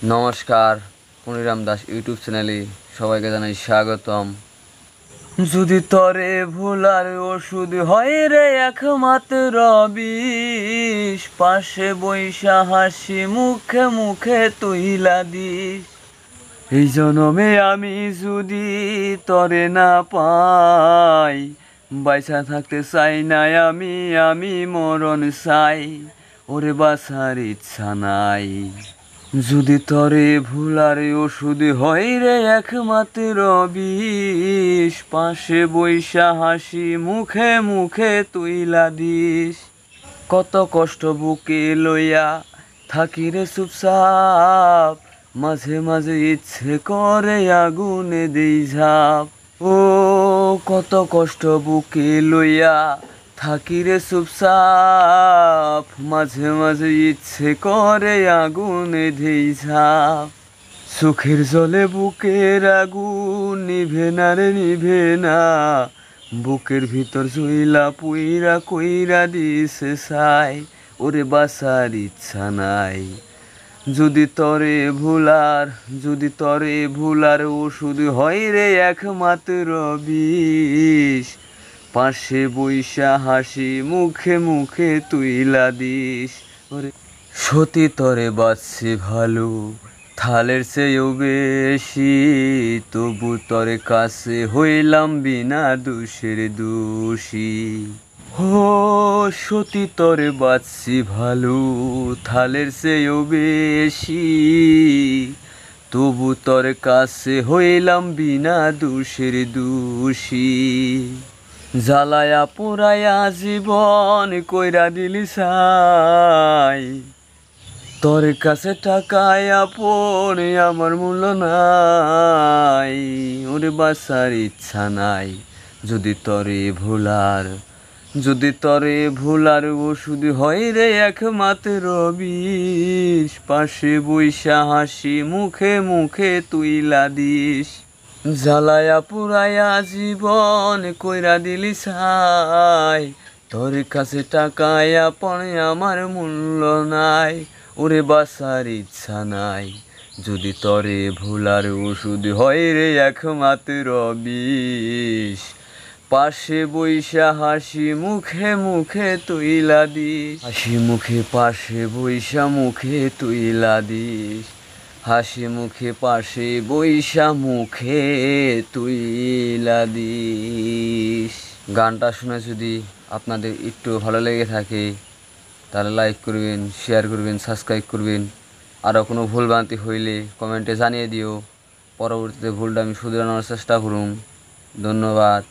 নমস্কার, পুনিরাম দাস ইউটিউব চ্যানেলে সবাইকে জানাই স্বাগতম। যদি তরে ভুলার ওষুধ হয় রে একমাত্র বিষ, পাশে বৈশা হাসি মুখে মুখে তুইলা দিস। এই জনমে আমি যদি তরে না পাই, বাইসা থাকতে চাই না আমি মরণ চাই, ওরে বাসার ইচ্ছা নাই। যদি তরে ভুলার ওষুধ হয় রে একমাত্র বিষ, পাশে বৈশা হাসি মুখে মুখে তুইলা দিস। কত কষ্ট বুকে লইয়া থাকি রে চুপচাপ, মাঝে মাঝে ইচ্ছে করে আগুনে দেই ঝাঁপ। ও কত কষ্ট বুকে লইয়া থাকি রে চুপচাপ, মাঝে মাঝে ইচ্ছে করে আগুনে দেই ঝাঁপ। চোখের জলে বুকের আগুন নিভে না রে নিভে না, বুকের ভিতর জুইলা পুইরা কইরা দিছে ছাই, ওরে বাসার ইচ্ছা নাই। যদি তরে ভুলার ওষুধ হয় রে একমাত্র বিষ, পাশে বৈশা হাসি মুখে মুখে তুইলা দিস। ওরে সতী তরে বাঁচছি ভালো, থালের চেয়েও বেশি, তবু তরে কাছে হইলাম বিনা দোষের দোষী। হো সতী তরে বাঁচছি ভালো, থালের চেয়েও বেশি, তবু তরে কাছে হইলাম বিনা দোষের দোষী। জ্বালায়া পোড়ায়া জীবন কইরা দিলি ছাই, তোর কাছে টাকায় আপন আমার মূল্য নাই, ওরে বাসার ইচ্ছা নাই। যদি তরে ভুলার ওষুধ হয় রে একমাত্র বিষ, পাশে বৈশা হাসি মুখে মুখে তুইলা দিস। জ্বালায়া পুরায়া জীবন কইরা দিলি ছাই, তোর কাছে টাকায় আপন আমার মূল্য নাই, ওরে বাসার ইচ্ছা নাই। যদি তরে ভুলার ওষুধ হয় রে একমাত্র বিষ, পাশে বৈশা হাসি মুখে মুখে তুইলা দিস। হাসি মুখে পাশে বৈশা মুখে তুইলা দিস, হাসি মুখে পাশে বৈশা মুখে তুইলা দিস। গানটা শুনে যদি আপনাদের একটু ভালো লেগে থাকে তাহলে লাইক করবেন, শেয়ার করবেন, সাবস্ক্রাইব করবেন। আরও কোনো ভুলভ্রান্তি হইলে কমেন্টে জানিয়ে দিও, পরবর্তীতে ভুলটা আমি শুধরানোর চেষ্টা করুন। ধন্যবাদ।